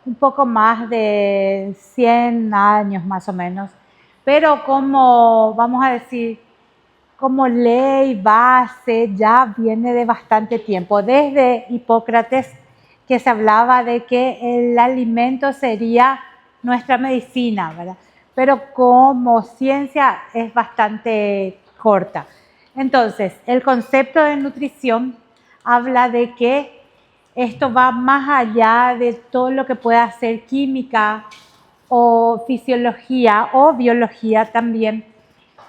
un poco más de 100 años más o menos, pero como, vamos a decir, como ley base ya viene de bastante tiempo, desde Hipócrates, que se hablaba de que el alimento sería nuestra medicina, ¿verdad? Pero como ciencia es bastante corta. Entonces, el concepto de nutrición habla de que esto va más allá de todo lo que pueda ser química o fisiología o biología también.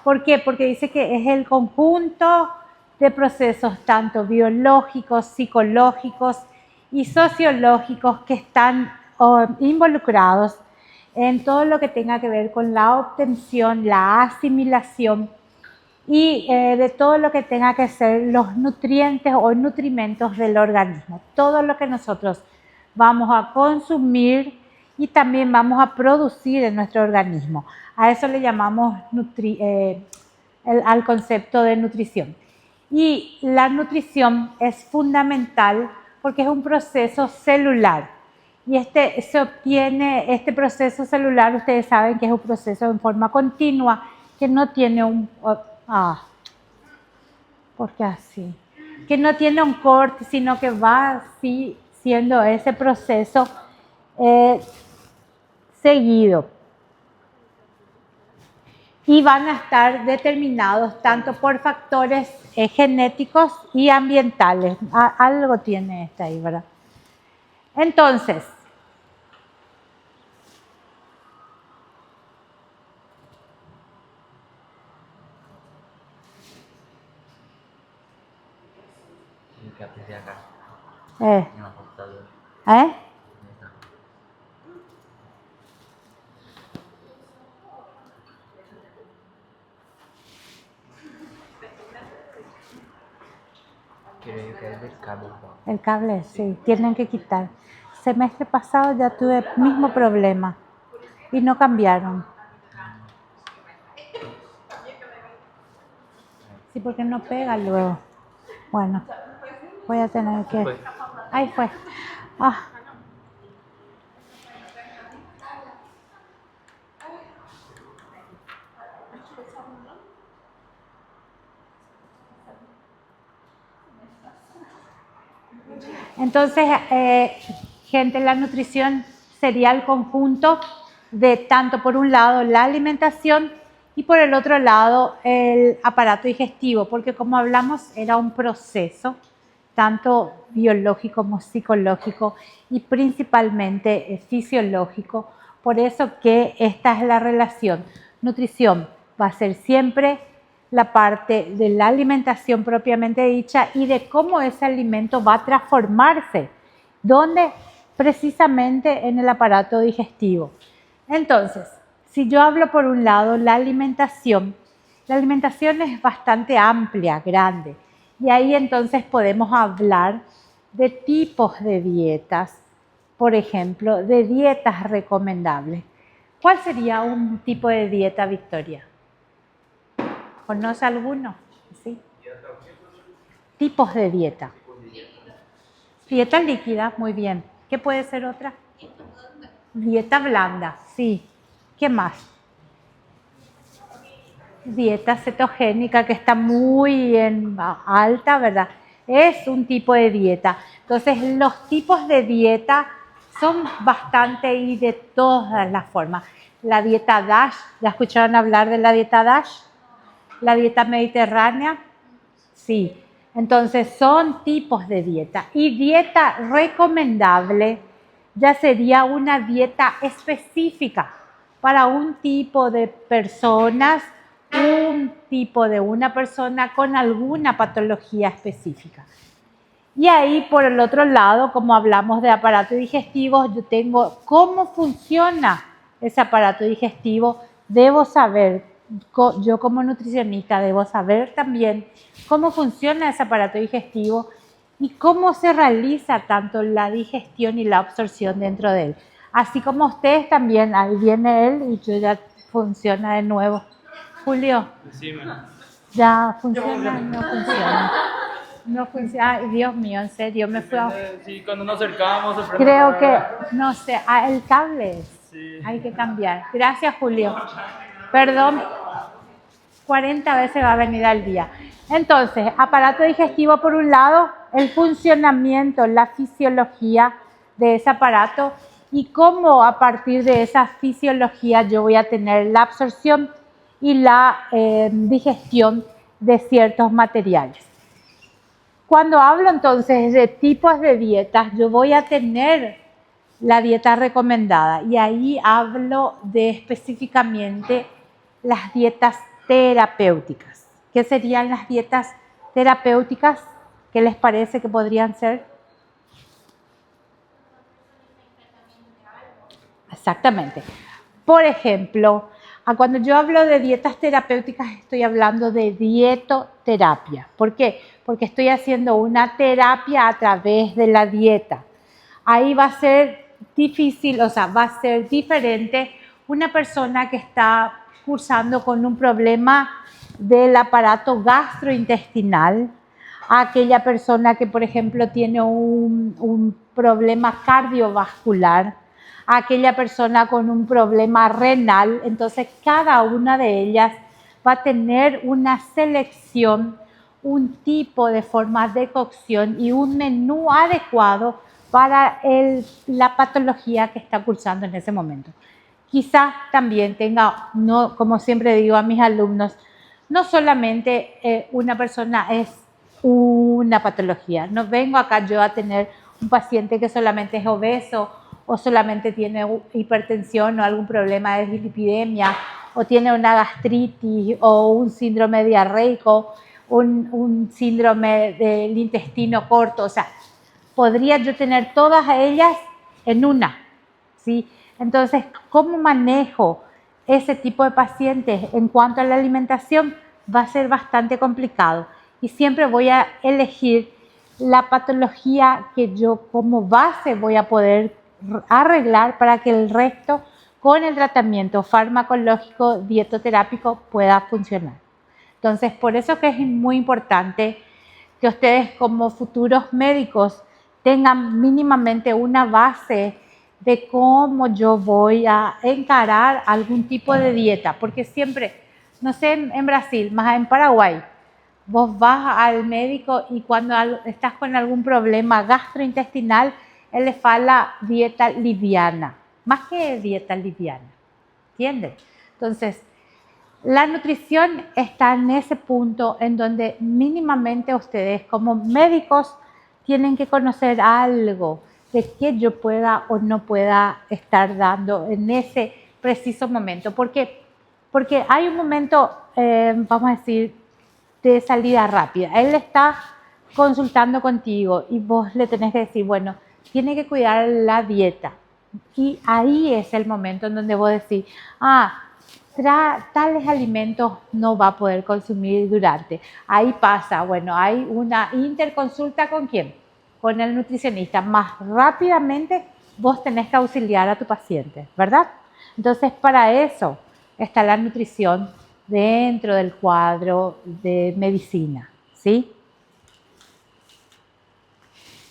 ¿Por qué? Porque dice que es el conjunto de procesos tanto biológicos, psicológicos y sociológicos que están involucrados en todo lo que tenga que ver con la obtención, la asimilación y de todo lo que tenga que ser los nutrientes o nutrimentos del organismo. Todo lo que nosotros vamos a consumir y también vamos a producir en nuestro organismo. A eso le llamamos al concepto de nutrición. Y la nutrición es fundamental porque es un proceso celular. Y se obtiene, este proceso celular, ustedes saben que es un proceso en forma continua, que no tiene ¿por qué así? Que no tiene un corte, sino que va así siendo ese proceso seguido. Y van a estar determinados tanto por factores genéticos y ambientales. Algo tiene esta ahí, ¿verdad? Entonces, el cable, sí, tienen que quitar. Semestre pasado ya tuve el mismo problema y no cambiaron. Sí, porque no pega luego. Bueno, voy a tener que... Ahí fue. Entonces, gente, la nutrición sería el conjunto de tanto por un lado la alimentación y por el otro lado el aparato digestivo, porque como hablamos era un proceso tanto biológico como psicológico y principalmente fisiológico. Por eso que esta es la relación. Nutrición va a ser siempre la parte de la alimentación propiamente dicha y de cómo ese alimento va a transformarse, donde precisamente en el aparato digestivo. Entonces, si yo hablo por un lado la alimentación es bastante amplia, grande, y ahí entonces podemos hablar de tipos de dietas, por ejemplo, de dietas recomendables. ¿Cuál sería un tipo de dieta, Victoria? ¿Conoce alguno? ¿Sí? Tipos de dieta. Dieta líquida, muy bien. ¿Qué puede ser otra? Dieta blanda, sí. ¿Qué más? Dieta cetogénica que está muy alta, ¿verdad? Es un tipo de dieta. Entonces, los tipos de dieta son bastante y de todas las formas. La dieta DASH, ¿ya escucharon hablar de la dieta DASH? La dieta mediterránea, sí. Entonces, son tipos de dieta. Y dieta recomendable ya sería una dieta específica para un tipo de personas, un tipo de una persona con alguna patología específica. Y ahí, por el otro lado, como hablamos de aparato digestivo, yo tengo cómo funciona ese aparato digestivo. Debo saber, yo como nutricionista, debo saber también cómo funciona ese aparato digestivo y cómo se realiza tanto la digestión y la absorción dentro de él. Así como ustedes también, ahí viene él y yo ya funciona de nuevo. Julio, ya funciona, no funciona. No funciona. Ay, Dios mío, en serio, me fui a... Sí, cuando nos acercamos se prende Creo para que, acá. no sé, el cable Sí. hay que cambiar. Gracias, Julio. Perdón, 40 veces va a venir al día. Entonces, aparato digestivo por un lado, el funcionamiento, la fisiología de ese aparato y cómo a partir de esa fisiología yo voy a tener la absorción y la digestión de ciertos materiales. Cuando hablo entonces de tipos de dietas, yo voy a tener la dieta recomendada y ahí hablo de específicamente las dietas terapéuticas. ¿Qué serían las dietas terapéuticas? ¿Qué les parece que podrían ser? Exactamente. Por ejemplo, cuando yo hablo de dietas terapéuticas estoy hablando de dietoterapia. ¿Por qué? Porque estoy haciendo una terapia a través de la dieta. Ahí va a ser difícil, o sea, va a ser diferente una persona que está cursando con un problema del aparato gastrointestinal a aquella persona que, por ejemplo, tiene un problema cardiovascular, a aquella persona con un problema renal. Entonces, cada una de ellas va a tener una selección, un tipo de forma de cocción y un menú adecuado para la patología que está cursando en ese momento. Quizás también tenga, no, como siempre digo a mis alumnos, no solamente una persona es una patología. No vengo acá yo a tener un paciente que solamente es obeso o solamente tiene hipertensión o algún problema de dislipidemia o tiene una gastritis o un síndrome diarreico, un síndrome del intestino corto. O sea, podría yo tener todas ellas en una, ¿sí? Entonces, ¿cómo manejo ese tipo de pacientes en cuanto a la alimentación? Va a ser bastante complicado y siempre voy a elegir la patología que yo como base voy a poder arreglar para que el resto con el tratamiento farmacológico dietoterápico pueda funcionar. Entonces, por eso que es muy importante que ustedes como futuros médicos tengan mínimamente una base de cómo yo voy a encarar algún tipo de dieta, porque siempre, no sé en Brasil, más en Paraguay, vos vas al médico y cuando estás con algún problema gastrointestinal, él le fala dieta liviana, más que dieta liviana, ¿entienden? Entonces, la nutrición está en ese punto en donde mínimamente ustedes como médicos tienen que conocer algo de qué yo pueda o no pueda estar dando en ese preciso momento. Porque hay un momento, vamos a decir, de salida rápida. Él está consultando contigo y vos le tenés que decir, bueno, tiene que cuidar la dieta. Y ahí es el momento en donde vos decís, tales alimentos no va a poder consumir durante. Ahí pasa, bueno, hay una interconsulta ¿con quién? Con el nutricionista. Más rápidamente vos tenés que auxiliar a tu paciente, ¿verdad? Entonces, para eso está la nutrición dentro del cuadro de medicina, ¿sí?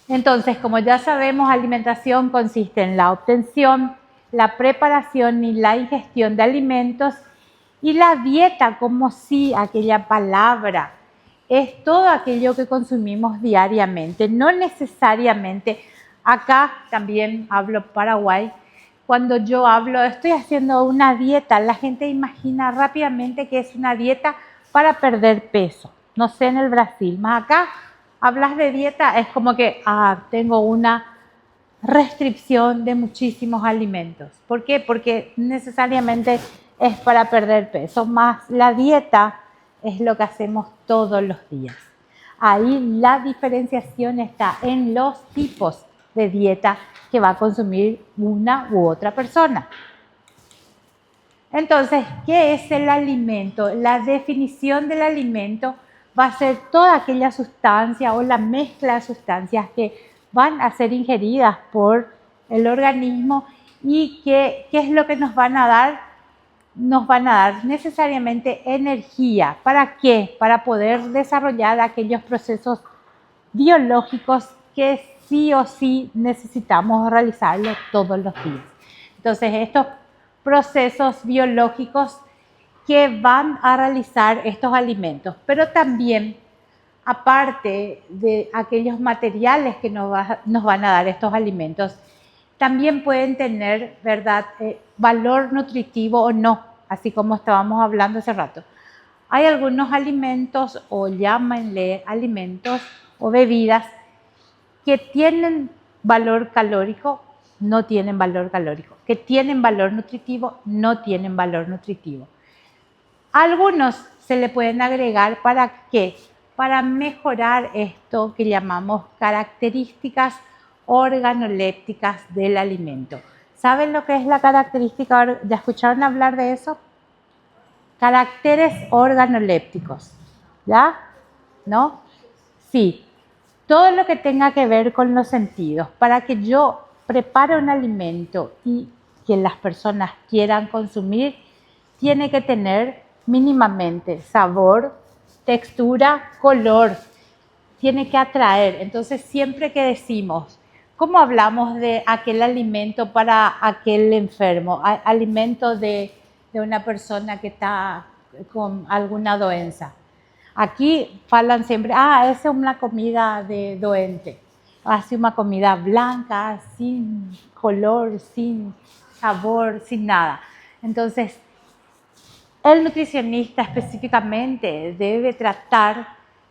Entonces, como ya sabemos, alimentación consiste en la obtención, la preparación y la ingestión de alimentos, y la dieta, como si aquella palabra, es todo aquello que consumimos diariamente, no necesariamente. Acá también hablo Paraguay. Cuando yo hablo, estoy haciendo una dieta, la gente imagina rápidamente que es una dieta para perder peso. No sé en el Brasil, más acá hablas de dieta, es como que tengo una restricción de muchísimos alimentos. ¿Por qué? Porque necesariamente es para perder peso, más la dieta es lo que hacemos todos los días. Ahí la diferenciación está en los tipos de dieta que va a consumir una u otra persona. Entonces, ¿qué es el alimento? La definición del alimento va a ser toda aquella sustancia o la mezcla de sustancias que van a ser ingeridas por el organismo y ¿qué es lo que nos van a dar? Nos van a dar necesariamente energía. ¿Para qué? Para poder desarrollar aquellos procesos biológicos que sí o sí necesitamos realizarlo todos los días. Entonces, estos procesos biológicos que van a realizar estos alimentos, pero también, aparte de aquellos materiales que nos van a dar estos alimentos, también pueden tener, ¿verdad?, valor nutritivo o no, así como estábamos hablando hace rato. Hay algunos alimentos, o llámenle alimentos o bebidas, que tienen valor calórico, no tienen valor calórico, que tienen valor nutritivo, no tienen valor nutritivo. Algunos se le pueden agregar ¿para qué? Para mejorar esto que llamamos características organolépticas del alimento. ¿Saben lo que es la característica? ¿Ya escucharon hablar de eso? Caracteres organolépticos, ¿ya? ¿No? Sí. Todo lo que tenga que ver con los sentidos, para que yo prepare un alimento y que las personas quieran consumir, tiene que tener mínimamente sabor, textura, color, tiene que atraer. Entonces, siempre que decimos, ¿cómo hablamos de aquel alimento para aquel enfermo? Alimento de una persona que está con alguna doença. Aquí hablan siempre, esa es una comida de doente. Hace una comida blanca, sin color, sin sabor, sin nada. Entonces, el nutricionista específicamente debe tratar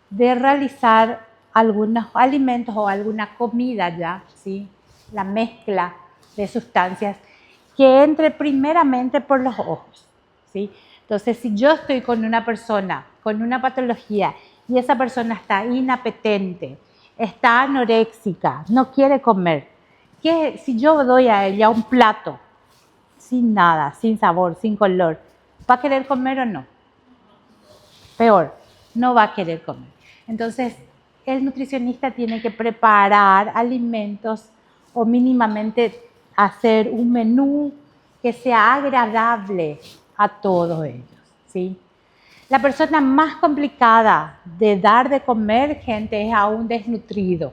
de realizar algunos alimentos o alguna comida ya, ¿sí? La mezcla de sustancias que entre primeramente por los ojos, ¿sí? Entonces, si yo estoy con una persona con una patología y esa persona está inapetente, está anoréxica, no quiere comer, ¿qué? Si yo doy a ella un plato sin nada, sin sabor, sin color, ¿va a querer comer o no? Peor, no va a querer comer. Entonces, el nutricionista tiene que preparar alimentos o mínimamente hacer un menú que sea agradable a todos ellos, ¿sí? La persona más complicada de dar de comer, gente, es a un desnutrido,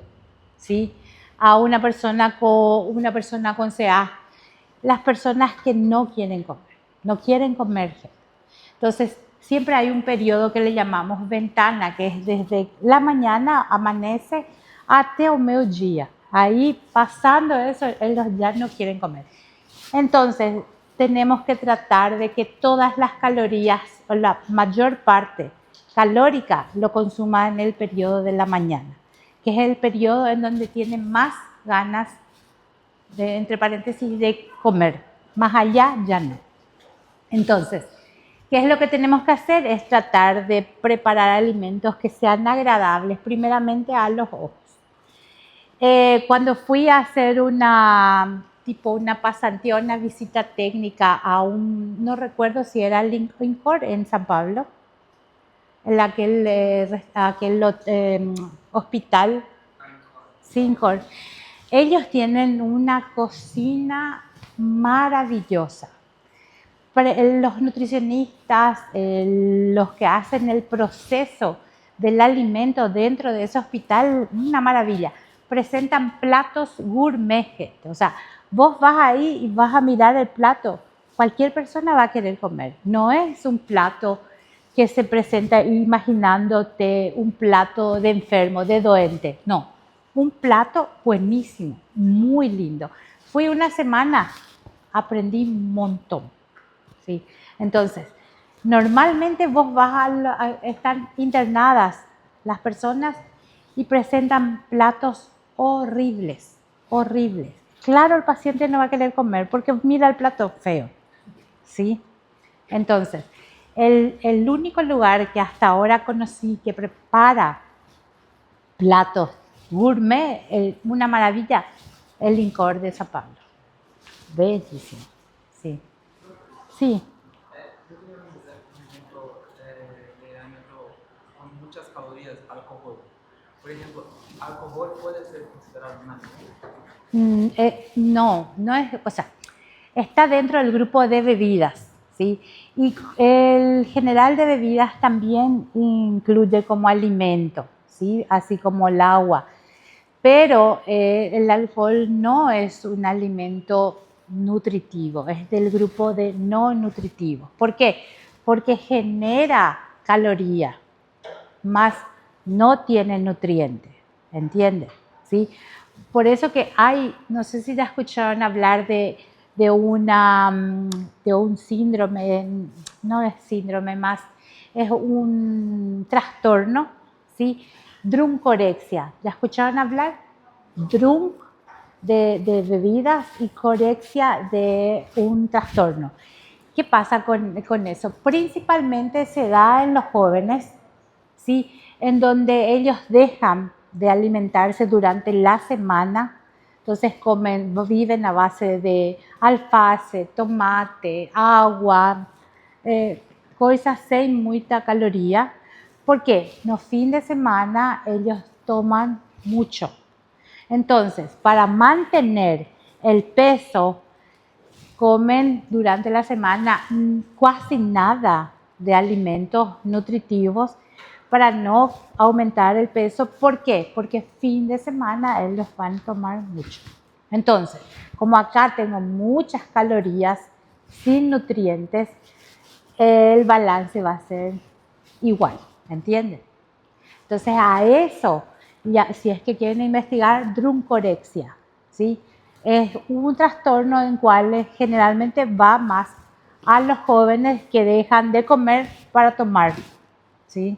¿sí? A una persona con CA. Las personas que no quieren comer, gente. Entonces, siempre hay un periodo que le llamamos ventana, que es desde la mañana, amanece, hasta el mediodía. Ahí, pasando eso, ellos ya no quieren comer. Entonces, tenemos que tratar de que todas las calorías, o la mayor parte calórica, lo consuma en el periodo de la mañana, que es el periodo en donde tienen más ganas, entre paréntesis, de comer. Más allá, ya no. Entonces, ¿qué es lo que tenemos que hacer? Es tratar de preparar alimentos que sean agradables, primeramente a los ojos. Cuando fui a hacer una pasantía, una visita técnica a no recuerdo si era Lincor en San Pablo, en aquel hospital, Sincor. Ellos tienen una cocina maravillosa. Los nutricionistas, los que hacen el proceso del alimento dentro de ese hospital, una maravilla. Presentan platos gourmet, o sea, vos vas ahí y vas a mirar el plato, cualquier persona va a querer comer. No es un plato que se presenta imaginándote un plato de enfermo, de doente, no. Un plato buenísimo, muy lindo. Fui una semana, aprendí un montón. ¿Sí? Entonces, normalmente vos vas a estar internadas las personas y presentan platos horribles, horribles. Claro, el paciente no va a querer comer porque mira el plato feo, ¿sí? Entonces, el único lugar que hasta ahora conocí que prepara platos gourmet, una maravilla, el Lincor de San Pablo. Bellísimo, sí. Sí. Yo quería analizar un ejemplo de alimento con muchas calorías, alcohol. Por ejemplo, ¿alcohol puede ser considerado un alimento? No es, o sea, está dentro del grupo de bebidas, ¿sí? Y el general de bebidas también incluye como alimento, ¿sí? Así como el agua. Pero el alcohol no es un alimento nutritivo, es del grupo de no nutritivos. ¿Por qué? Porque genera caloría, más no tiene nutrientes, ¿entiendes? ¿Sí? Por eso que hay, no sé si ya escucharon hablar de un síndrome, no es síndrome más, es un trastorno, ¿sí? Druncorexia. ¿Ya escucharon hablar? Drunk de bebidas y corexia de un trastorno. ¿Qué pasa con eso? Principalmente se da en los jóvenes, ¿sí? En donde ellos dejan de alimentarse durante la semana, entonces viven a base de alface, tomate, agua, cosas sin mucha caloría. ¿Por qué? Los fines de semana ellos toman mucho. Entonces, para mantener el peso, comen durante la semana casi nada de alimentos nutritivos para no aumentar el peso. ¿Por qué? Porque fin de semana ellos van a tomar mucho. Entonces, como acá tengo muchas calorías sin nutrientes, el balance va a ser igual, ¿entienden? Entonces a eso, ya, si es que quieren investigar, druncorexia, ¿sí? Es un trastorno en cual generalmente va más a los jóvenes que dejan de comer para tomar, ¿sí?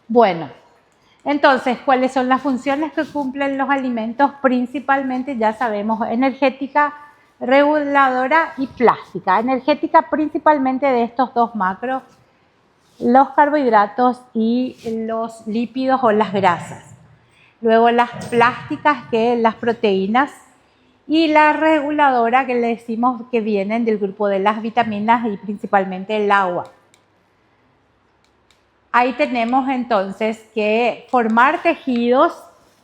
Bueno, entonces, ¿cuáles son las funciones que cumplen los alimentos? Principalmente, ya sabemos, energética, reguladora y plástica. Energética principalmente de estos dos macros, los carbohidratos y los lípidos o las grasas. Luego las plásticas, que las proteínas, y la reguladora, que le decimos que vienen del grupo de las vitaminas y principalmente el agua. Ahí tenemos entonces que formar tejidos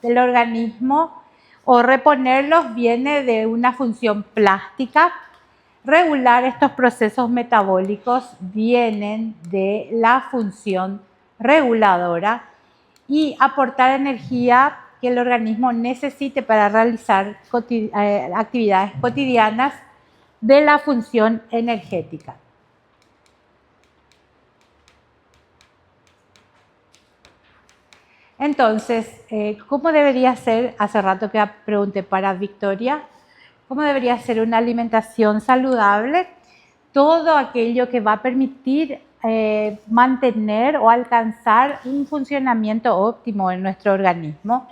del organismo o reponerlos viene de una función plástica. Regular estos procesos metabólicos vienen de la función reguladora y aportar energía que el organismo necesite para realizar actividades cotidianas de la función energética. Entonces, ¿cómo debería ser? Hace rato que pregunté para Victoria, ¿cómo debería ser una alimentación saludable? Todo aquello que va a permitir mantener o alcanzar un funcionamiento óptimo en nuestro organismo.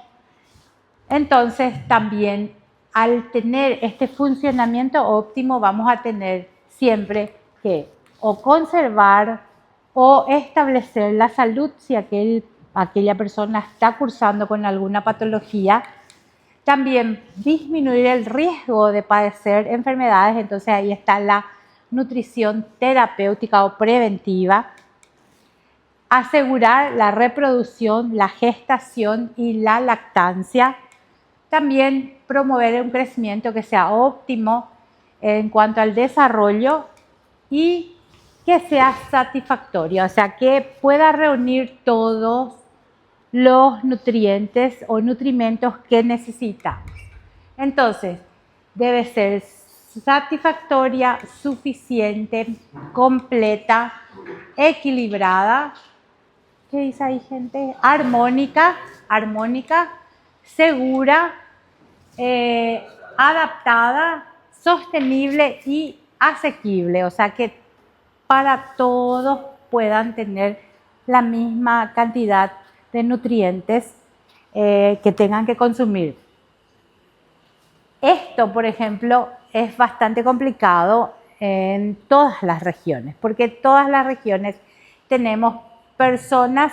Entonces, también al tener este funcionamiento óptimo, vamos a tener siempre que o conservar o establecer la salud si aquella persona está cursando con alguna patología. También disminuir el riesgo de padecer enfermedades, entonces ahí está la nutrición terapéutica o preventiva. Asegurar la reproducción, la gestación y la lactancia. También promover un crecimiento que sea óptimo en cuanto al desarrollo y que sea satisfactorio, o sea, que pueda reunir todos los nutrientes o nutrimentos que necesitamos. Entonces, debe ser satisfactoria, suficiente, completa, equilibrada. ¿Qué dice ahí, gente? Armónica, segura, adaptada, sostenible y asequible. O sea, que para todos puedan tener la misma cantidad de nutrientes que tengan que consumir. Esto, por ejemplo, es bastante complicado en todas las regiones, porque todas las regiones tenemos personas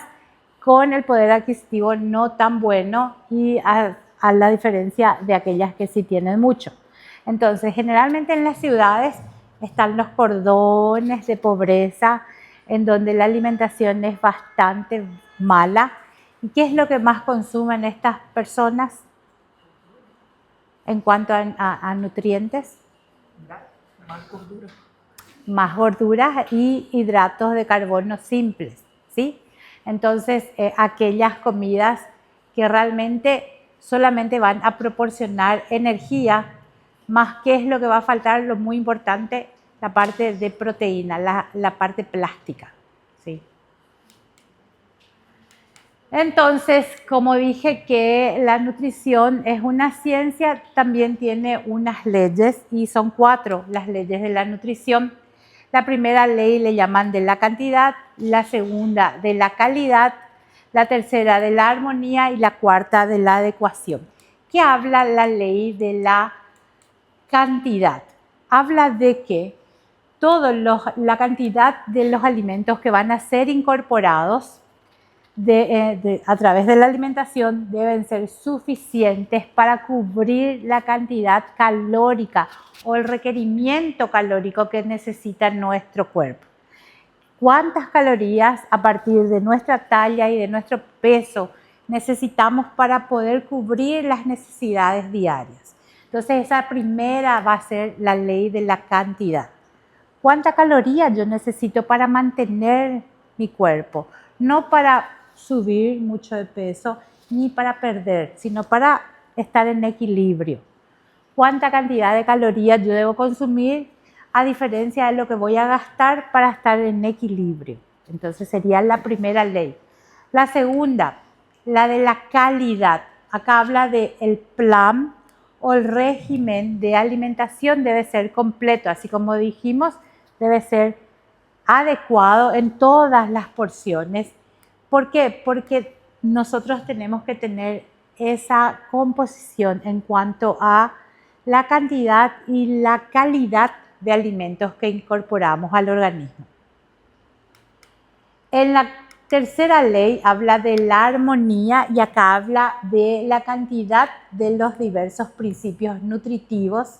con el poder adquisitivo no tan bueno y a la diferencia de aquellas que sí tienen mucho. Entonces, generalmente en las ciudades están los cordones de pobreza, en donde la alimentación es bastante mala. ¿Y qué es lo que más consumen estas personas en cuanto a nutrientes? Más gordura. Más gorduras y hidratos de carbono simples, ¿sí? Entonces, aquellas comidas que realmente solamente van a proporcionar energía, más que es lo que va a faltar, lo muy importante, la parte de proteína, la parte plástica, ¿sí? Entonces, como dije que la nutrición es una ciencia, también tiene unas leyes y son 4 las leyes de la nutrición. La primera ley le llaman de la cantidad, la segunda de la calidad, la tercera de la armonía y la cuarta de la adecuación. ¿Qué habla la ley de la cantidad? Habla de que la cantidad de los alimentos que van a ser incorporados a través de la alimentación deben ser suficientes para cubrir la cantidad calórica o el requerimiento calórico que necesita nuestro cuerpo. ¿Cuántas calorías a partir de nuestra talla y de nuestro peso necesitamos para poder cubrir las necesidades diarias? Entonces, esa primera va a ser la ley de la cantidad. ¿Cuánta caloría yo necesito para mantener mi cuerpo? No para subir mucho de peso ni para perder, sino para estar en equilibrio. ¿Cuánta cantidad de calorías yo debo consumir a diferencia de lo que voy a gastar para estar en equilibrio? Entonces sería la primera ley. La segunda, la de la calidad. Acá habla del plan o el régimen de alimentación debe ser completo, así como dijimos, debe ser adecuado en todas las porciones. ¿Por qué? Porque nosotros tenemos que tener esa composición en cuanto a la cantidad y la calidad de alimentos que incorporamos al organismo. En la tercera ley habla de la armonía y acá habla de la cantidad de los diversos principios nutritivos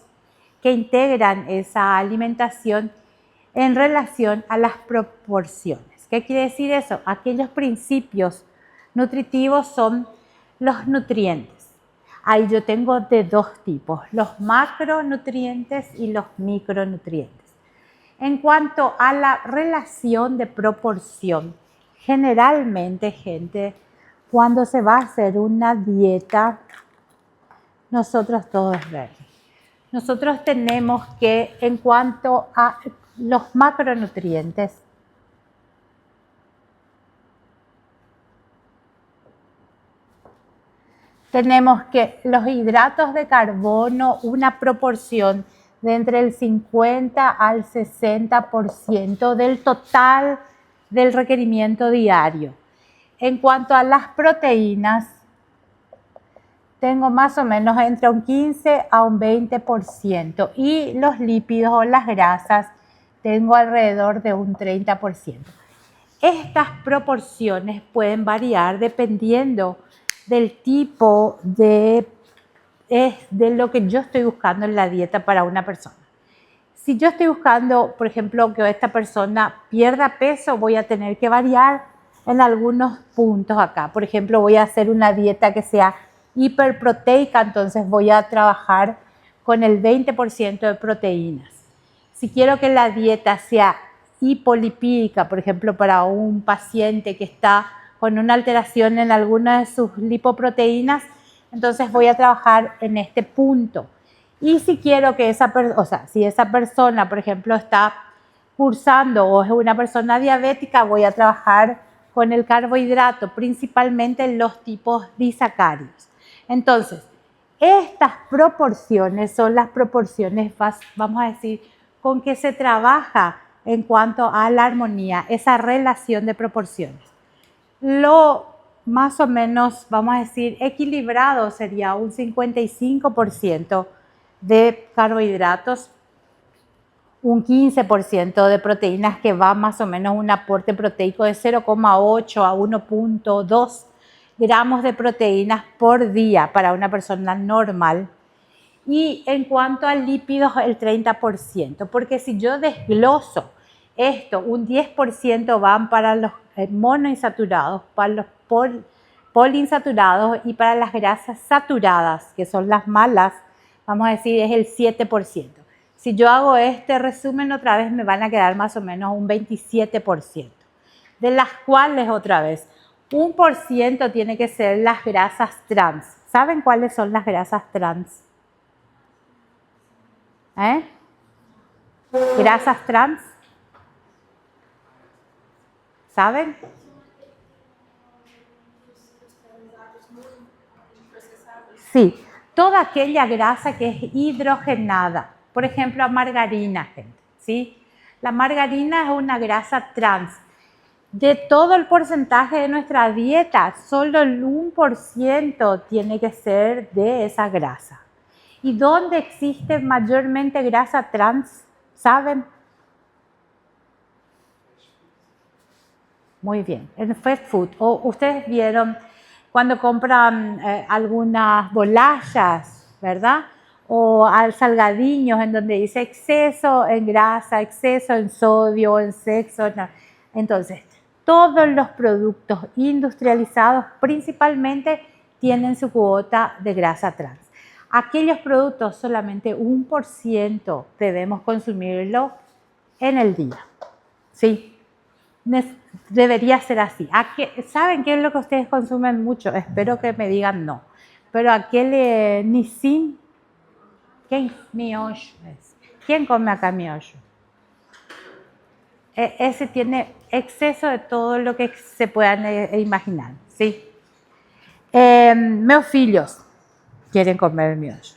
que integran esa alimentación en relación a las proporciones. ¿Qué quiere decir eso? Aquellos principios nutritivos son los nutrientes. Ahí yo tengo de 2 tipos, los macronutrientes y los micronutrientes. En cuanto a la relación de proporción, generalmente, gente, cuando se va a hacer una dieta, nosotros tenemos que, en cuanto a los macronutrientes, tenemos que los hidratos de carbono, una proporción de entre el 50 al 60% del total del requerimiento diario. En cuanto a las proteínas, tengo más o menos entre un 15 a un 20% y los lípidos o las grasas tengo alrededor de un 30%. Estas proporciones pueden variar dependiendo del tipo de lo que yo estoy buscando en la dieta para una persona. Si yo estoy buscando, por ejemplo, que esta persona pierda peso, voy a tener que variar en algunos puntos acá. Por ejemplo, voy a hacer una dieta que sea hiperproteica, entonces voy a trabajar con el 20% de proteínas. Si quiero que la dieta sea hipolipídica, por ejemplo, para un paciente que está con una alteración en alguna de sus lipoproteínas, entonces voy a trabajar en este punto. Y si quiero que si esa persona, por ejemplo, está cursando o es una persona diabética, voy a trabajar con el carbohidrato, principalmente los tipos disacáridos. Entonces, estas proporciones son las proporciones, vamos a decir, con que se trabaja en cuanto a la armonía, esa relación de proporciones. Lo más o menos, vamos a decir, equilibrado sería un 55% de carbohidratos, un 15% de proteínas, que va más o menos un aporte proteico de 0,8 a 1,2 gramos de proteínas por día para una persona normal. Y en cuanto a lípidos, el 30%, porque si yo desgloso esto, un 10% van para los monoinsaturados, para los poliinsaturados y para las grasas saturadas, que son las malas, vamos a decir, es el 7%. Si yo hago este resumen otra vez, me van a quedar más o menos un 27%, de las cuales otra vez 1% tiene que ser las grasas trans. ¿Saben cuáles son las grasas trans? ¿Grasas trans? ¿Saben? Sí, toda aquella grasa que es hidrogenada. Por ejemplo, margarina, gente, ¿sí? La margarina es una grasa trans. De todo el porcentaje de nuestra dieta, solo el 1% tiene que ser de esa grasa. ¿Y dónde existe mayormente grasa trans? ¿Saben? Muy bien, en fast food. O ustedes vieron cuando compran algunas bolayas, ¿verdad? O al salgadiños en donde dice exceso en grasa, exceso en sodio, en sexo. No. Entonces, todos los productos industrializados principalmente tienen su cuota de grasa trans. Aquellos productos solamente 1% debemos consumirlo en el día. ¿Sí? Debería ser así. ¿Saben qué es lo que ustedes consumen mucho? Espero que me digan no. Pero aquel Nissin, ¿quién? Miollo. ¿Quién come acá miollo? Ese tiene exceso de todo lo que se puedan imaginar, ¿sí? Meus filhos quieren comer miollo.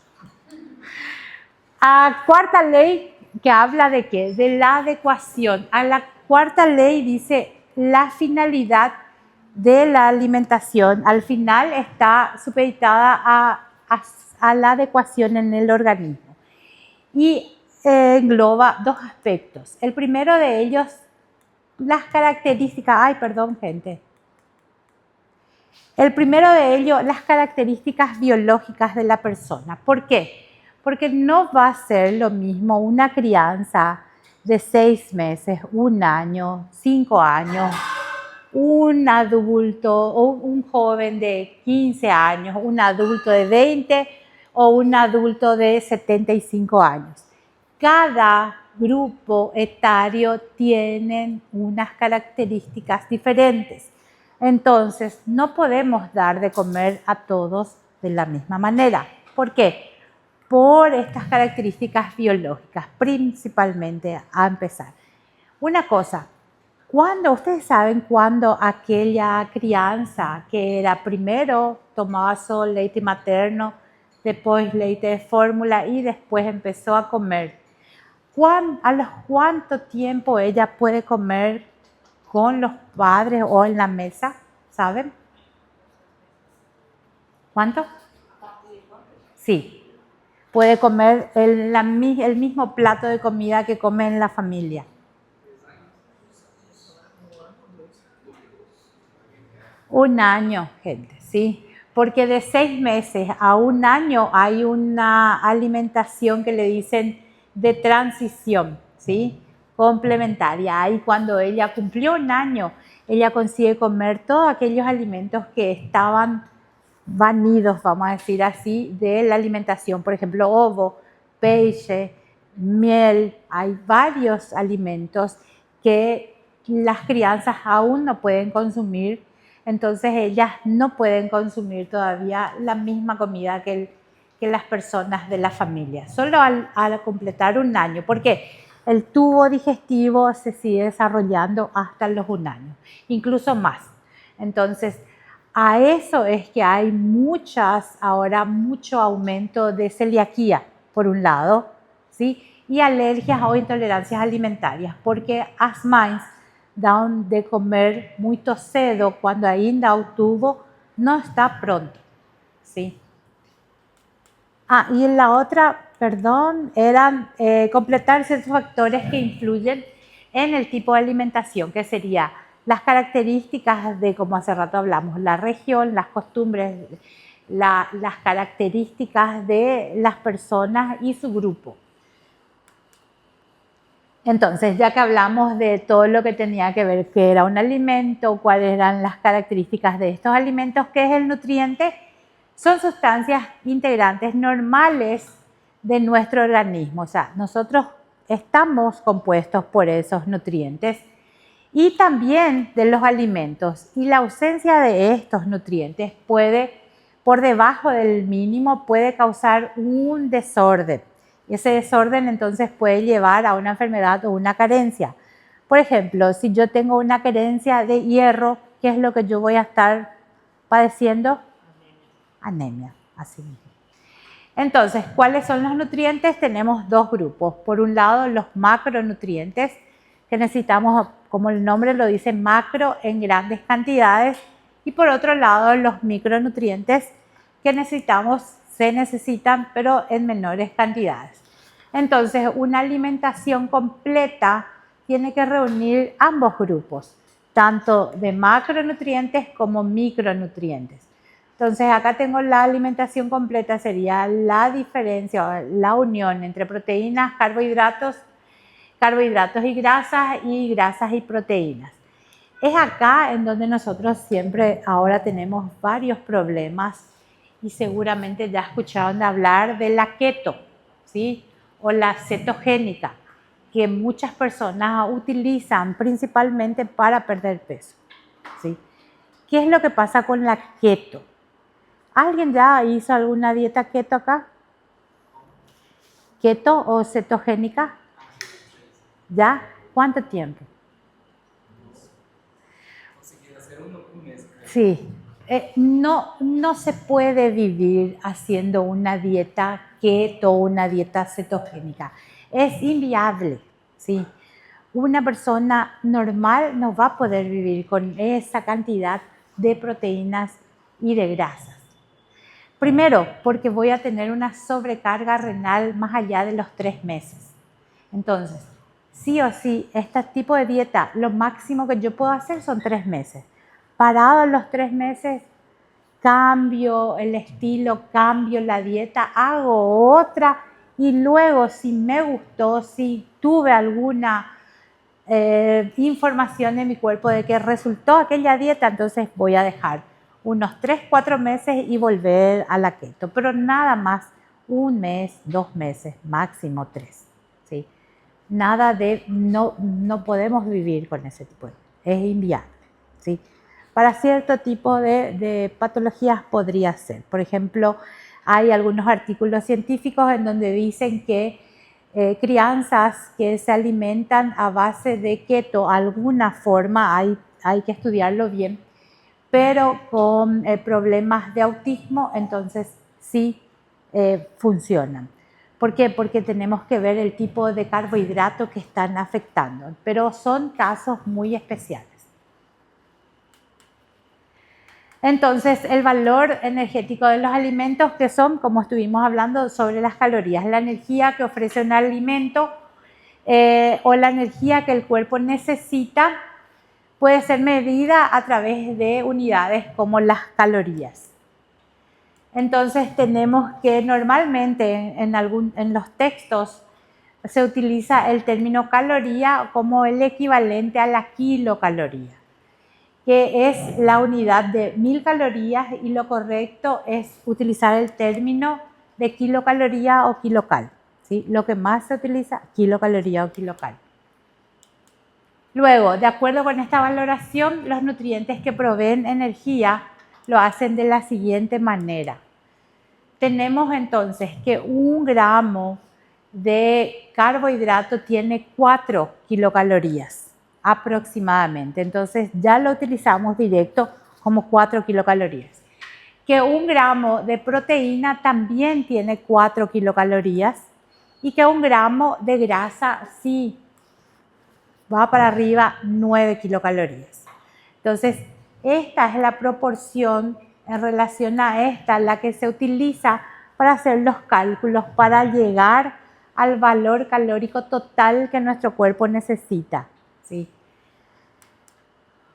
Cuarta ley que habla de qué? De la adecuación. A la cuarta ley dice la finalidad de la alimentación. Al final está supeditada a la adecuación en el organismo. Y engloba dos aspectos. El primero de ellos, las características. Ay, perdón, gente. El primero de ellos, las características biológicas de la persona. ¿Por qué? Porque no va a ser lo mismo una crianza de 6 meses, 1 año, 5 años, un adulto o un joven de 15 años, un adulto de 20 o un adulto de 75 años. Cada grupo etario tiene unas características diferentes. Entonces, no podemos dar de comer a todos de la misma manera. ¿Por qué? Por estas características biológicas, principalmente a empezar. Una cosa, ustedes saben cuándo aquella crianza que era primero tomaba solo leite materno, después leite de fórmula y después empezó a comer, ¿a los cuánto tiempo ella puede comer con los padres o en la mesa? ¿Saben? ¿Cuánto? Sí. Puede comer el mismo plato de comida que come en la familia. Un año, gente, ¿sí? Porque de 6 meses a 1 año hay una alimentación que le dicen de transición, ¿sí? Complementaria. Ahí cuando ella cumplió 1 año, ella consigue comer todos aquellos alimentos que estaban banidos, vamos a decir así, de la alimentación. Por ejemplo, ovo, peixe, miel. Hay varios alimentos que las crianzas aún no pueden consumir. Entonces ellas no pueden consumir todavía la misma comida que las personas de la familia. Solo al completar 1 año. Porque el tubo digestivo se sigue desarrollando hasta los 1 año. Incluso más. Entonces, a eso es que hay ahora mucho aumento de celiaquía, por un lado, ¿sí? Y alergias o intolerancias alimentarias, porque as mães dão de comer muito cedo, cuando ainda o tubo no está pronto, ¿sí? Y la otra, perdón, eran completar ciertos factores que influyen en el tipo de alimentación, que sería las características de, como hace rato hablamos, la región, las costumbres, las características de las personas y su grupo. Entonces, ya que hablamos de todo lo que tenía que ver qué era un alimento, cuáles eran las características de estos alimentos, qué es el nutriente, son sustancias integrantes normales de nuestro organismo. O sea, nosotros estamos compuestos por esos nutrientes y también de los alimentos. Y la ausencia de estos nutrientes puede, por debajo del mínimo, puede causar un desorden. Ese desorden entonces puede llevar a una enfermedad o una carencia. Por ejemplo, si yo tengo una carencia de hierro, ¿qué es lo que yo voy a estar padeciendo? Anemia, así mismo. Entonces, ¿cuáles son los nutrientes? Tenemos dos grupos. Por un lado, los macronutrientes, que necesitamos, como el nombre lo dice, macro en grandes cantidades. Y por otro lado, los micronutrientes que se necesitan, pero en menores cantidades. Entonces, una alimentación completa tiene que reunir ambos grupos, tanto de macronutrientes como micronutrientes. Entonces, acá tengo la alimentación completa, sería la diferencia, la unión entre proteínas, carbohidratos y grasas y proteínas. Es acá en donde nosotros siempre ahora tenemos varios problemas y seguramente ya escucharon hablar de la keto, ¿sí? O la cetogénica, que muchas personas utilizan principalmente para perder peso, ¿sí? ¿Qué es lo que pasa con la keto? ¿Alguien ya hizo alguna dieta keto acá? ¿Keto o cetogénica? ¿Ya? ¿Cuánto tiempo? Sí. No se puede vivir haciendo una dieta keto o una dieta cetogénica. Es inviable, ¿sí? Una persona normal no va a poder vivir con esa cantidad de proteínas y de grasas. Primero, porque voy a tener una sobrecarga renal más allá de los 3 meses. Entonces, sí o sí, este tipo de dieta, lo máximo que yo puedo hacer son 3 meses. Parados los 3 meses, cambio el estilo, cambio la dieta, hago otra y luego si me gustó, si tuve alguna información en mi cuerpo de que resultó aquella dieta, entonces voy a dejar unos 3, 4 meses y volver a la keto, pero nada más 1 mes, 2 meses, máximo 3, ¿sí? Nada de, no podemos vivir con ese tipo es inviable, ¿sí? Para cierto tipo de patologías podría ser. Por ejemplo, hay algunos artículos científicos en donde dicen que crianzas que se alimentan a base de keto, alguna forma, hay que estudiarlo bien, pero con problemas de autismo, entonces sí funcionan. ¿Por qué? Porque tenemos que ver el tipo de carbohidrato que están afectando, pero son casos muy especiales. Entonces, el valor energético de los alimentos, que son, como estuvimos hablando, sobre las calorías, la energía que ofrece un alimento o la energía que el cuerpo necesita, puede ser medida a través de unidades como las calorías. Entonces, tenemos que normalmente en los textos se utiliza el término caloría como el equivalente a la kilocaloría, que es la unidad de 1000 calorías, y lo correcto es utilizar el término de kilocaloría o kilocal, ¿sí? Lo que más se utiliza, kilocaloría o kilocal. Luego, de acuerdo con esta valoración, los nutrientes que proveen energía lo hacen de la siguiente manera. Tenemos entonces que 1 gramo de carbohidrato tiene 4 kilocalorías aproximadamente. Entonces ya lo utilizamos directo como 4 kilocalorías. Que 1 gramo de proteína también tiene 4 kilocalorías y que 1 gramo de grasa sí va para arriba 9 kilocalorías. Entonces, esta es la proporción en relación a esta, la que se utiliza para hacer los cálculos, para llegar al valor calórico total que nuestro cuerpo necesita, ¿sí?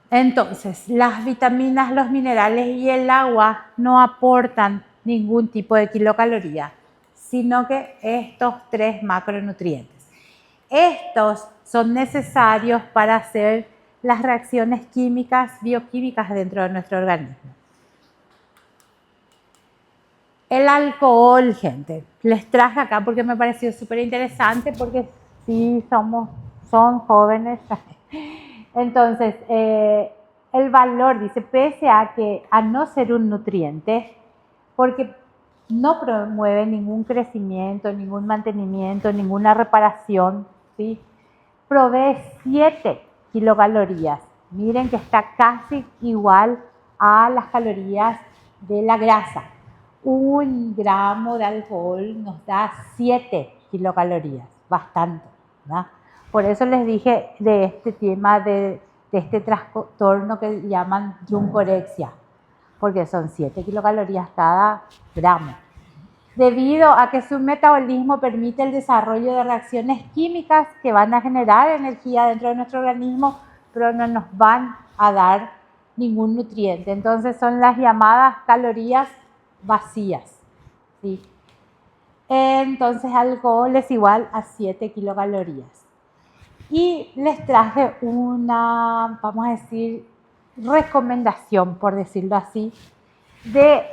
Entonces, las vitaminas, los minerales y el agua no aportan ningún tipo de kilocaloría, sino que estos 3 macronutrientes. Estos son necesarios para hacer las reacciones químicas, bioquímicas dentro de nuestro organismo. El alcohol, gente, les traje acá porque me pareció súper interesante, porque sí son jóvenes. Entonces, el valor, dice, pese a no ser un nutriente, porque no promueve ningún crecimiento, ningún mantenimiento, ninguna reparación, ¿sí? Provee 7 kilocalorías. Miren que está casi igual a las calorías de la grasa. 1 gramo de alcohol nos da 7 kilocalorías, bastante, ¿verdad? Por eso les dije de este tema de este trastorno que llaman druncorexia, porque son 7 kilocalorías cada gramo. Debido a que su metabolismo permite el desarrollo de reacciones químicas que van a generar energía dentro de nuestro organismo, pero no nos van a dar ningún nutriente. Entonces son las llamadas calorías vacías, ¿sí? Entonces alcohol es igual a 7 kilocalorías. Y les traje una, vamos a decir, recomendación, por decirlo así, de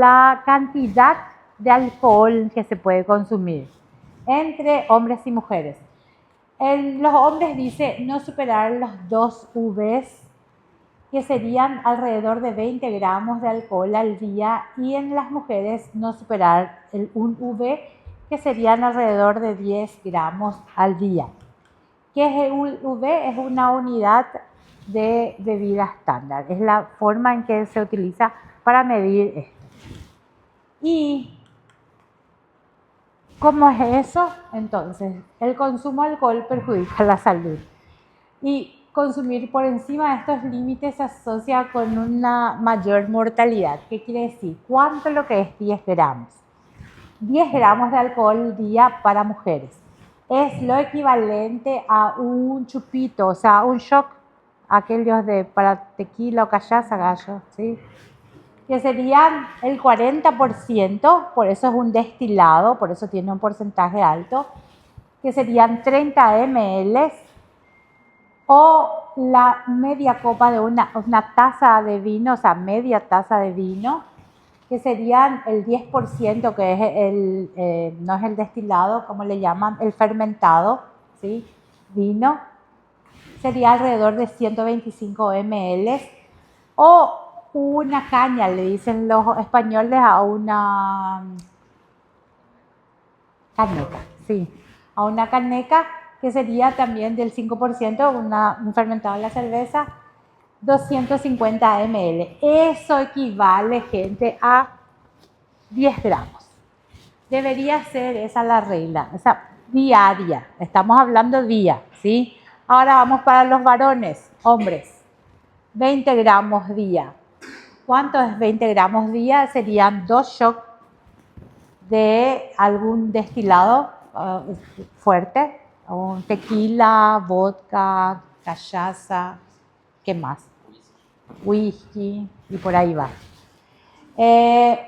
la cantidad de alcohol que se puede consumir entre hombres y mujeres. Los hombres dice no superar los 2 Vs, que serían alrededor de 20 gramos de alcohol al día, y en las mujeres no superar el 1 V, que serían alrededor de 10 gramos al día. ¿Qué es el V? Es una unidad de bebida estándar. Es la forma en que se utiliza para medir esto. ¿Y cómo es eso? Entonces, el consumo de alcohol perjudica la salud. Y consumir por encima de estos límites se asocia con una mayor mortalidad. ¿Qué quiere decir? ¿Cuánto es lo que es 10 gramos? 10 gramos de alcohol al día para mujeres es lo equivalente a un chupito, o sea, un shock, aquellos de para tequila o cachaza, gallo, ¿sí? Que serían el 40%, por eso es un destilado, por eso tiene un porcentaje alto, que serían 30 ml, o la media copa de una taza de vino, o sea, media taza de vino, que serían el 10%, que es no es el destilado, como le llaman, el fermentado, ¿sí? Vino, sería alrededor de 125 ml, o una caña, le dicen los españoles a una caneca, sí, a una caneca, que sería también del 5%, un fermentado de la cerveza, 250 ml. Eso equivale, gente, a 10 gramos. Debería ser esa la regla, o sea, diaria. Estamos hablando día, ¿sí? Ahora vamos para los varones, hombres. 20 gramos día. ¿Cuánto es 20 gramos día? Serían 2 shots de algún destilado fuerte, un tequila, vodka, cachaza, ¿qué más? Whisky, y por ahí va.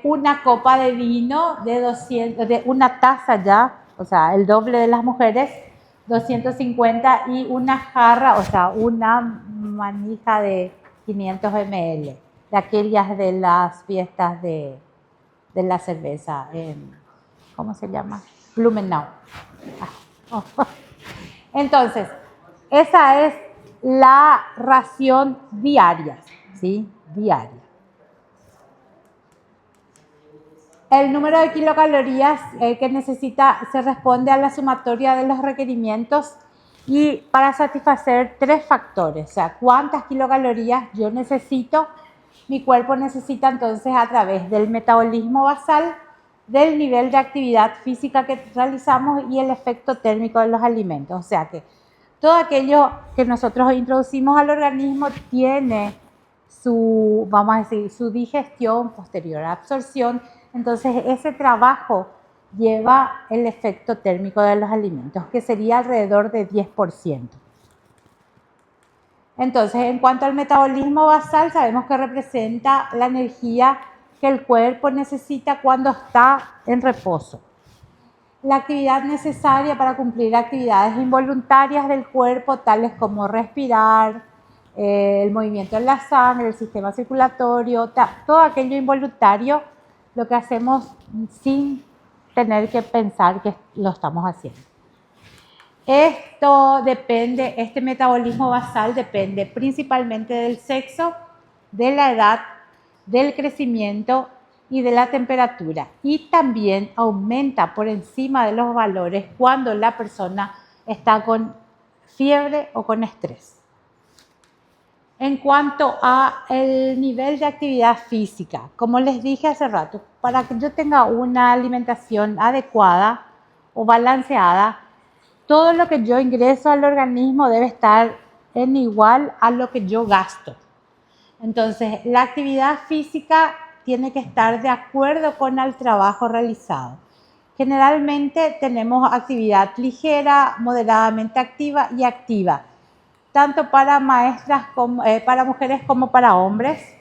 Una copa de vino de 200, de una taza ya, o sea, el doble de las mujeres, 250, y una jarra, o sea, una manija de 500 ml, de aquellas de las fiestas de la cerveza, ¿cómo se llama? Blumenau. Entonces, esa es la ración diaria, ¿sí? Diaria. El número de kilocalorías que necesita se responde a la sumatoria de los requerimientos y para satisfacer 3 factores, o sea, cuántas kilocalorías yo necesito, mi cuerpo necesita entonces a través del metabolismo basal, del nivel de actividad física que realizamos y el efecto térmico de los alimentos. O sea que todo aquello que nosotros introducimos al organismo tiene su, vamos a decir, su digestión, posterior absorción. Entonces ese trabajo lleva el efecto térmico de los alimentos, que sería alrededor de 10%. Entonces, en cuanto al metabolismo basal, sabemos que representa la energía que el cuerpo necesita cuando está en reposo. La actividad necesaria para cumplir actividades involuntarias del cuerpo, tales como respirar, el movimiento de la sangre, el sistema circulatorio, todo aquello involuntario, lo que hacemos sin tener que pensar que lo estamos haciendo. Esto depende, este metabolismo basal depende principalmente del sexo, de la edad, del crecimiento y de la temperatura. Y también aumenta por encima de los valores cuando la persona está con fiebre o con estrés. En cuanto al nivel de actividad física, como les dije hace rato, para que yo tenga una alimentación adecuada o balanceada, todo lo que yo ingreso al organismo debe estar en igual a lo que yo gasto. Entonces, la actividad física tiene que estar de acuerdo con el trabajo realizado. Generalmente tenemos actividad ligera, moderadamente activa y activa, tanto para maestras como para mujeres como para hombres.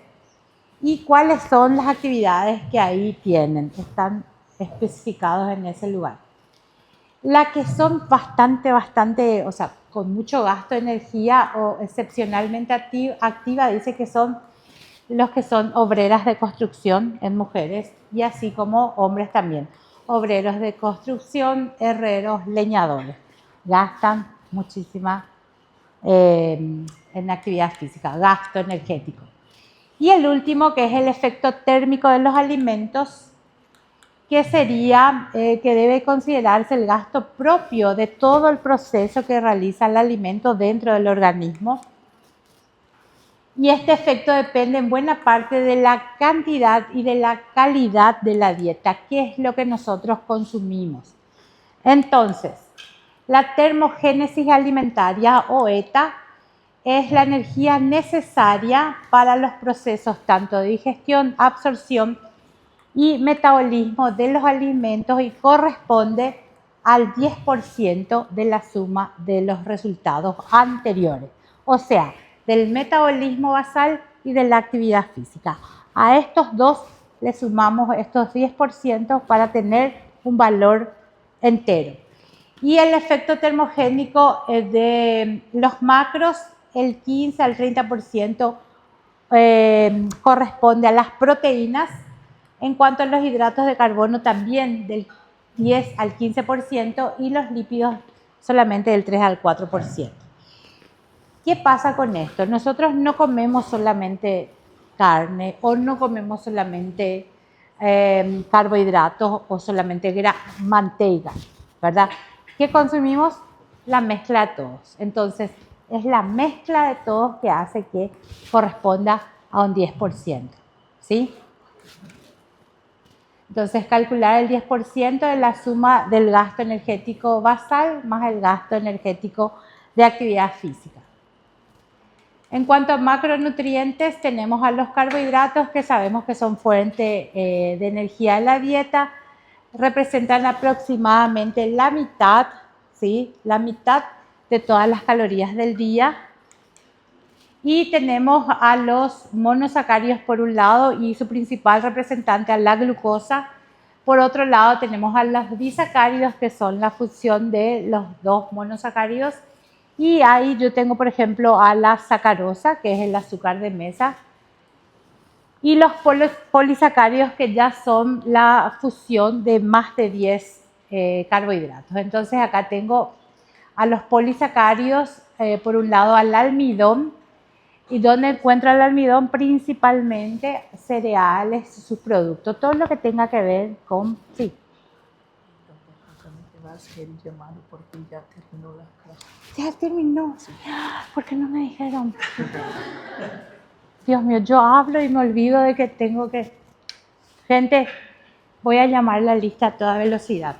¿Y cuáles son las actividades que ahí tienen? Están especificados en ese lugar. Las que son bastante, o sea, con mucho gasto de energía o excepcionalmente activa, dice que son los que son obreras de construcción en mujeres y así como hombres también. Obreros de construcción, herreros, leñadores. Gastan muchísima en actividad física, gasto energético. Y el último, que es el efecto térmico de los alimentos, que sería que debe considerarse el gasto propio de todo el proceso que realiza el alimento dentro del organismo. Y este efecto depende en buena parte de la cantidad y de la calidad de la dieta, que es lo que nosotros consumimos. Entonces, la termogénesis alimentaria o ETA es la energía necesaria para los procesos tanto de digestión, absorción y metabolismo de los alimentos y corresponde al 10% de la suma de los resultados anteriores, o sea, del metabolismo basal y de la actividad física. A estos dos le sumamos estos 10% para tener un valor entero. Y el efecto termogénico de los macros, el 15 al 30% corresponde a las proteínas. En cuanto a los hidratos de carbono, también del 10 al 15% y los lípidos solamente del 3 al 4%. ¿Qué pasa con esto? Nosotros no comemos solamente carne o no comemos solamente carbohidratos o solamente manteca, ¿verdad? ¿Qué consumimos? La mezcla de todos. Entonces, es la mezcla de todos que hace que corresponda a un 10%, ¿sí? Entonces, calcular el 10% de la suma del gasto energético basal más el gasto energético de actividad física. En cuanto a macronutrientes, tenemos a los carbohidratos, que sabemos que son fuente de energía de la dieta, representan aproximadamente la mitad, ¿sí? La mitad de todas las calorías del día. Y tenemos a los monosacáridos por un lado y su principal representante a la glucosa. Por otro lado tenemos a los disacáridos, que son la fusión de los dos monosacáridos. Y ahí yo tengo, por ejemplo, a la sacarosa, que es el azúcar de mesa. Y los polisacáridos, que ya son la fusión de más de 10 carbohidratos. Entonces acá tengo a los polisacáridos, por un lado al almidón. ¿Y dónde encuentra el almidón? Principalmente cereales, sus productos, todo lo que tenga que ver con... Sí. Te va a hacer el llamado porque ya terminó la clase. Ya terminó. Sí. ¿Por qué no me dijeron? Dios mío, yo hablo y me olvido de que tengo que... Gente, voy a llamar la lista a toda velocidad.